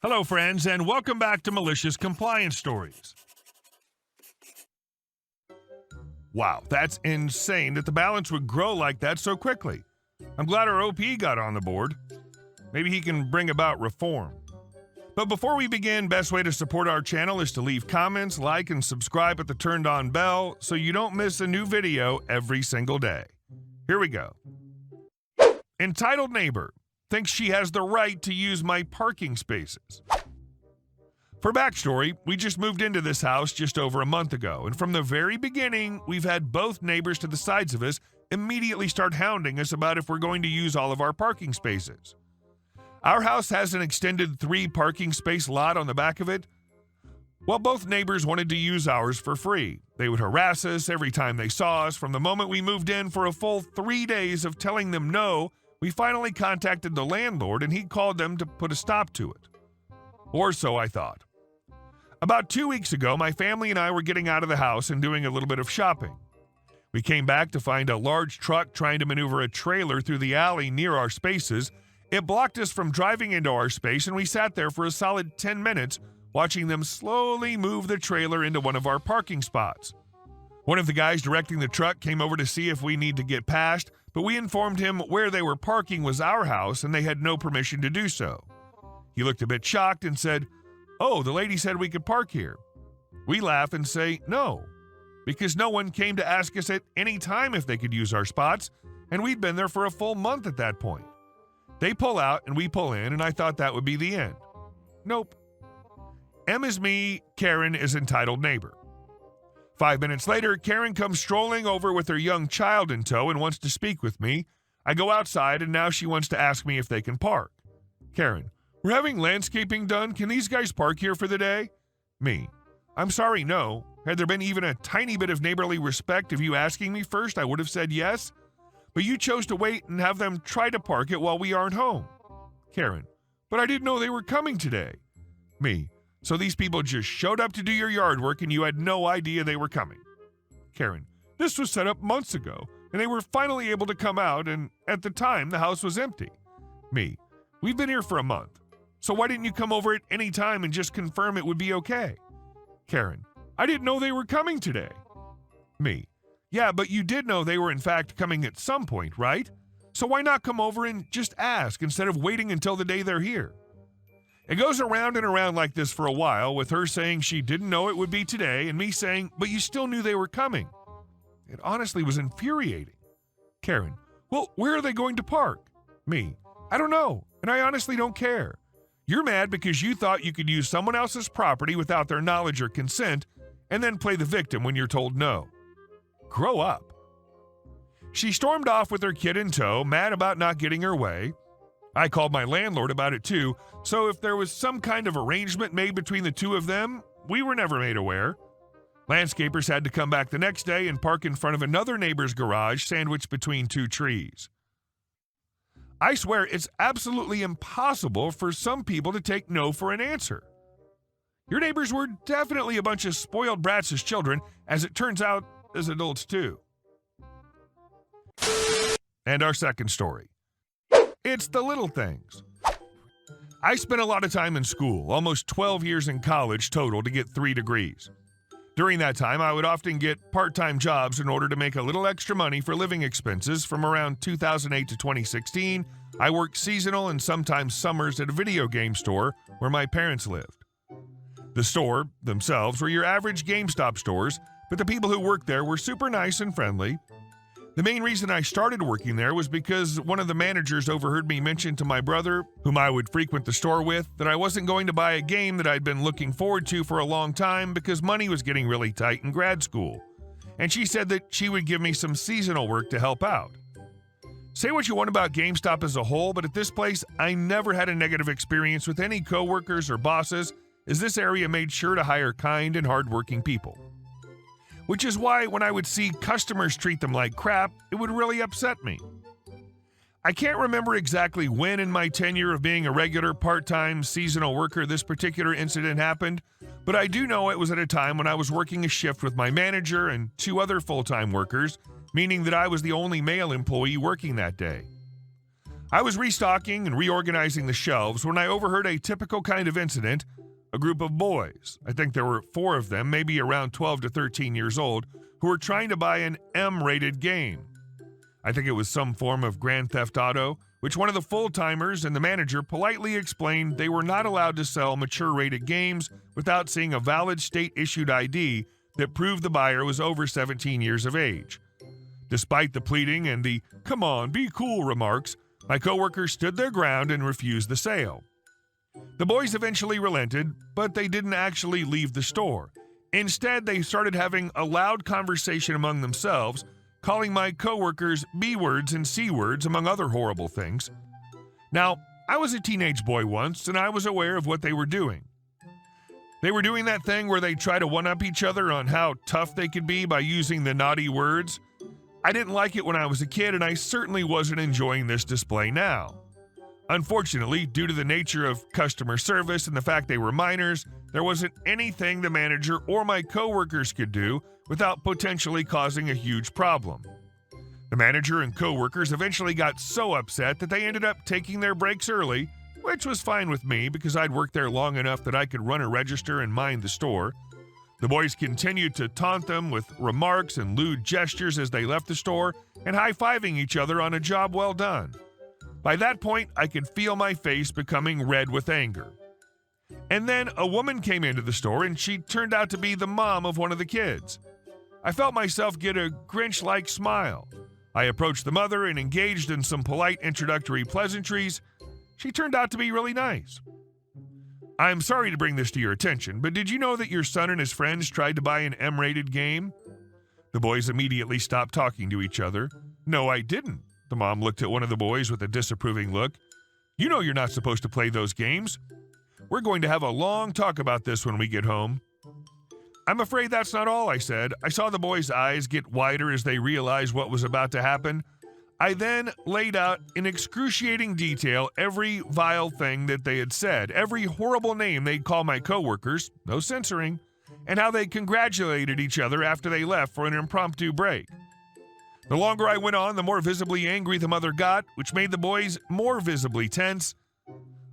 Hello, friends, and welcome back to Malicious Compliance Stories. Wow, that's insane that the balance would grow like that so quickly. I'm glad our OP got on the board. Maybe he can bring about reform. But before we begin, best way to support our channel is to leave comments, like, and subscribe at the turned on bell so you don't miss a new video every single day. Here we go. Entitled neighbor thinks she has the right to use my parking spaces. For backstory, we just moved into this house just over a month ago, and from the very beginning, we've had both neighbors to the sides of us immediately start hounding us about if we're going to use all of our parking spaces. Our house has an extended 3 parking space lot on the back of it. Well, both neighbors wanted to use ours for free. They would harass us every time they saw us. From the moment we moved in, for a full 3 days of telling them no, we finally contacted the landlord and he called them to put a stop to it. Or so I thought. About 2 weeks ago, my family and I were getting out of the house and doing a little bit of shopping. We came back to find a large truck trying to maneuver a trailer through the alley near our spaces. It blocked us from driving into our space, and we sat there for a solid 10 minutes watching them slowly move the trailer into one of our parking spots. One of the guys directing the truck came over to see if we need to get past, but we informed him where they were parking was our house and they had no permission to do so. He looked a bit shocked and said, "Oh, the lady said we could park here." We laugh and say no, because no one came to ask us at any time if they could use our spots, and we'd been there for a full month at that point. They pull out and we pull in, and I thought that would be the end. Nope. M is me, Karen is entitled neighbor. 5 minutes later, Karen comes strolling over with her young child in tow and wants to speak with me. I go outside, and now she wants to ask me if they can park. Karen: "We're having landscaping done. Can these guys park here for the day?" Me: "I'm sorry, no. Had there been even a tiny bit of neighborly respect of you asking me first, I would have said yes. But you chose to wait and have them try to park it while we aren't home." Karen: "But I didn't know they were coming today." Me: "So these people just showed up to do your yard work and you had no idea they were coming." Karen: "This was set up months ago, and they were finally able to come out, and at the time, the house was empty." Me: "We've been here for a month. So why didn't you come over at any time and just confirm it would be okay?" Karen: "I didn't know they were coming today." Me: "Yeah, but you did know they were in fact coming at some point, right? So why not come over and just ask instead of waiting until the day they're here?" It goes around and around like this for a while, with her saying she didn't know it would be today and me saying, "But you still knew they were coming." It honestly was infuriating. Karen: "Well, where are they going to park?" Me: "I don't know, and I honestly don't care. You're mad because you thought you could use someone else's property without their knowledge or consent and then play the victim when you're told no. Grow up." She stormed off with her kid in tow, mad about not getting her way. I called my landlord about it too, so if there was some kind of arrangement made between the two of them, we were never made aware. Landscapers had to come back the next day and park in front of another neighbor's garage sandwiched between 2 trees. I swear it's absolutely impossible for some people to take no for an answer. Your neighbors were definitely a bunch of spoiled brats as children, as it turns out, as adults too. And our second story. It's the little things. I spent a lot of time in school, almost 12 years in college total to get 3 degrees. During that time, I would often get part-time jobs in order to make a little extra money for living expenses. From around 2008 to 2016, I worked seasonal and sometimes summers at a video game store where my parents lived. The store themselves were your average GameStop stores, but the people who worked there were super nice and friendly. The main reason I started working there was because one of the managers overheard me mention to my brother, whom I would frequent the store with, that I wasn't going to buy a game that I'd been looking forward to for a long time because money was getting really tight in grad school. And she said that she would give me some seasonal work to help out. Say what you want about GameStop as a whole, but at this place, I never had a negative experience with any coworkers or bosses, as this area made sure to hire kind and hardworking people. Which is why when I would see customers treat them like crap, it would really upset me. I can't remember exactly when in my tenure of being a regular part-time seasonal worker this particular incident happened, but I do know it was at a time when I was working a shift with my manager and 2 other full-time workers, meaning that I was the only male employee working that day. I was restocking and reorganizing the shelves when I overheard a typical kind of incident. A group of boys, I think there were 4 of them, maybe around 12 to 13 years old, who were trying to buy an M-rated game. I think it was some form of Grand Theft Auto, which one of the full-timers and the manager politely explained they were not allowed to sell mature-rated games without seeing a valid state-issued ID that proved the buyer was over 17 years of age. Despite the pleading and the "come on, be cool" remarks, my coworkers stood their ground and refused the sale. The boys eventually relented, but they didn't actually leave the store. Instead, they started having a loud conversation among themselves, calling my coworkers B-words and C-words, among other horrible things. Now, I was a teenage boy once, and I was aware of what they were doing. They were doing that thing where they try to one-up each other on how tough they could be by using the naughty words. I didn't like it when I was a kid, and I certainly wasn't enjoying this display now. Unfortunately, due to the nature of customer service and the fact they were minors, there wasn't anything the manager or my coworkers could do without potentially causing a huge problem. The manager and coworkers eventually got so upset that they ended up taking their breaks early, which was fine with me because I'd worked there long enough that I could run a register and mind the store. The boys continued to taunt them with remarks and lewd gestures as they left the store and high-fiving each other on a job well done. By that point, I could feel my face becoming red with anger. And then a woman came into the store, and she turned out to be the mom of one of the kids. I felt myself get a Grinch-like smile. I approached the mother and engaged in some polite introductory pleasantries. She turned out to be really nice. I'm sorry to bring this to your attention, but did you know that your son and his friends tried to buy an M-rated game? The boys immediately stopped talking to each other. No, I didn't. The mom looked at one of the boys with a disapproving look. You know you're not supposed to play those games. We're going to have a long talk about this when we get home. I'm afraid that's not all, I said. I saw the boys' eyes get wider as they realized what was about to happen. I then laid out in excruciating detail every vile thing that they had said, every horrible name they'd call my coworkers, no censoring, and how they congratulated each other after they left for an impromptu break. The longer I went on, the more visibly angry the mother got, which made the boys more visibly tense.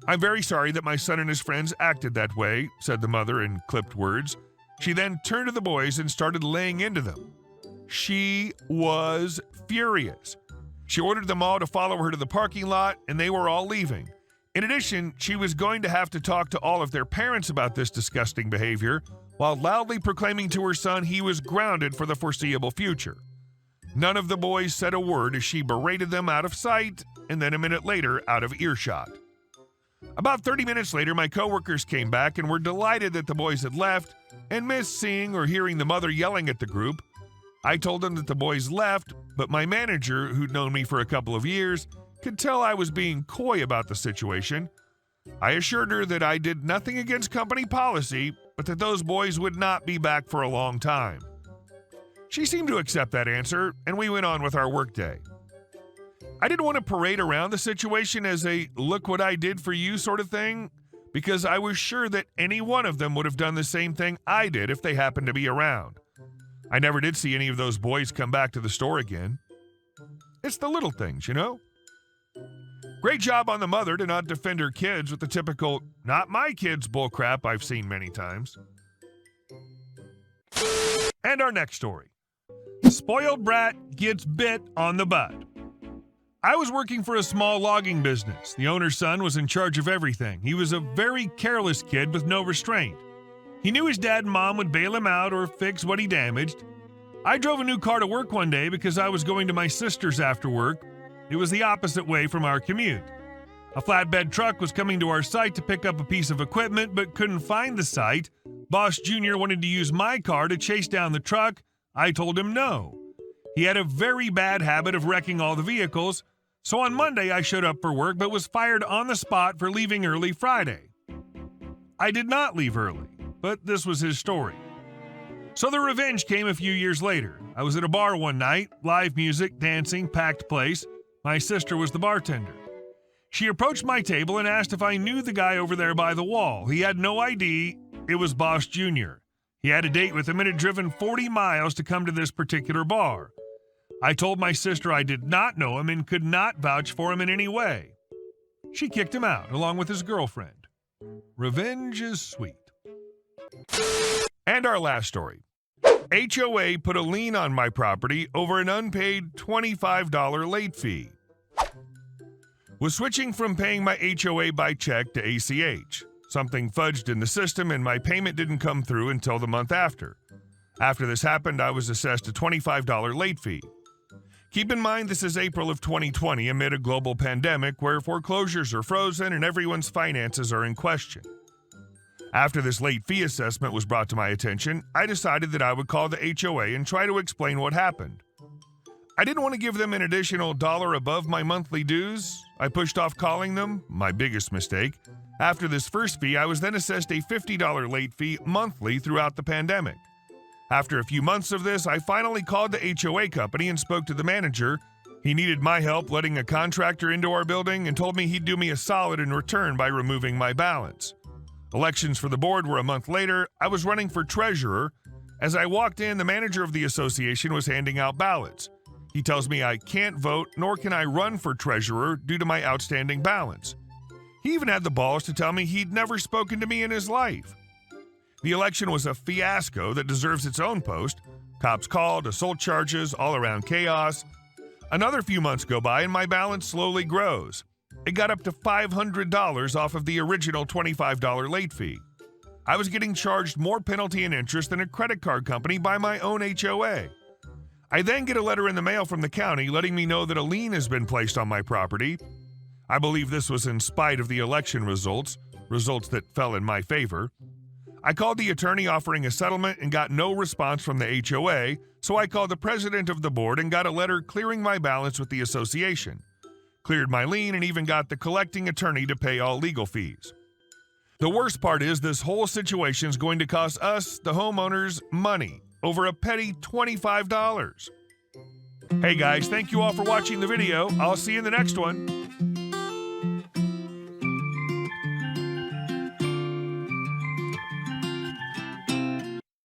I'm very sorry that my son and his friends acted that way, said the mother in clipped words. She then turned to the boys and started laying into them. She was furious. She ordered them all to follow her to the parking lot, and they were all leaving. In addition, she was going to have to talk to all of their parents about this disgusting behavior, while loudly proclaiming to her son he was grounded for the foreseeable future. None of the boys said a word as she berated them out of sight, and then a minute later, out of earshot. About 30 minutes later, my coworkers came back and were delighted that the boys had left and missed seeing or hearing the mother yelling at the group. I told them that the boys left, but my manager, who'd known me for a couple of years, could tell I was being coy about the situation. I assured her that I did nothing against company policy, but that those boys would not be back for a long time. She seemed to accept that answer, and we went on with our workday. I didn't want to parade around the situation as a "look what I did for you" sort of thing, because I was sure that any one of them would have done the same thing I did if they happened to be around. I never did see any of those boys come back to the store again. It's the little things, you know? Great job on the mother to not defend her kids with the typical "not my kids" bullcrap I've seen many times. And our next story. Spoiled brat gets bit on the butt. I was working for a small logging business. The owner's son was in charge of everything. He was a very careless kid with no restraint. He knew his dad and mom would bail him out or fix what he damaged. I drove a new car to work one day because I was going to my sister's after work. It was the opposite way from our commute. A flatbed truck was coming to our site to pick up a piece of equipment but couldn't find the site. Boss Jr. wanted to use my car to chase down the truck. I told him no. He had a very bad habit of wrecking all the vehicles, so on Monday I showed up for work but was fired on the spot for leaving early Friday. I did not leave early, but this was his story. So the revenge came a few years later. I was at a bar one night, live music, dancing, packed place. My sister was the bartender. She approached my table and asked if I knew the guy over there by the wall. He had no ID. It was Boss Jr. He had a date with him and had driven 40 miles to come to this particular bar. I told my sister I did not know him and could not vouch for him in any way. She kicked him out along with his girlfriend. Revenge is sweet. And our last story. HOA put a lien on my property over an unpaid $25 late fee. Was switching from paying my HOA by check to ACH. Something fudged in the system and my payment didn't come through until the month after. After this happened, I was assessed a $25 late fee. Keep in mind this is April of 2020 amid a global pandemic where foreclosures are frozen and everyone's finances are in question. After this late fee assessment was brought to my attention, I decided that I would call the HOA and try to explain what happened. I didn't want to give them an additional $1 above my monthly dues. I pushed off calling them, my biggest mistake. After this first fee, I was then assessed a $50 late fee monthly throughout the pandemic. After a few months of this, I finally called the HOA company and spoke to the manager. He needed my help letting a contractor into our building and told me he'd do me a solid in return by removing my balance. Elections for the board were a month later. I was running for treasurer. As I walked in, the manager of the association was handing out ballots. He tells me I can't vote, nor can I run for treasurer due to my outstanding balance. He even had the balls to tell me he'd never spoken to me in his life. The election was a fiasco that deserves its own post. Cops called, assault charges, all-around chaos. Another few months go by and my balance slowly grows. It got up to $500 off of the original $25 late fee. I was getting charged more penalty and interest than a credit card company by my own HOA. I then get a letter in the mail from the county letting me know that a lien has been placed on my property. I believe this was in spite of the election results that fell in my favor. I called the attorney offering a settlement and got no response from the HOA, so I called the president of the board and got a letter clearing my balance with the association. Cleared my lien and even got the collecting attorney to pay all legal fees. The worst part is this whole situation is going to cost us, the homeowners, money, over a petty $25. Hey guys, thank you all for watching the video. I'll see you in the next one.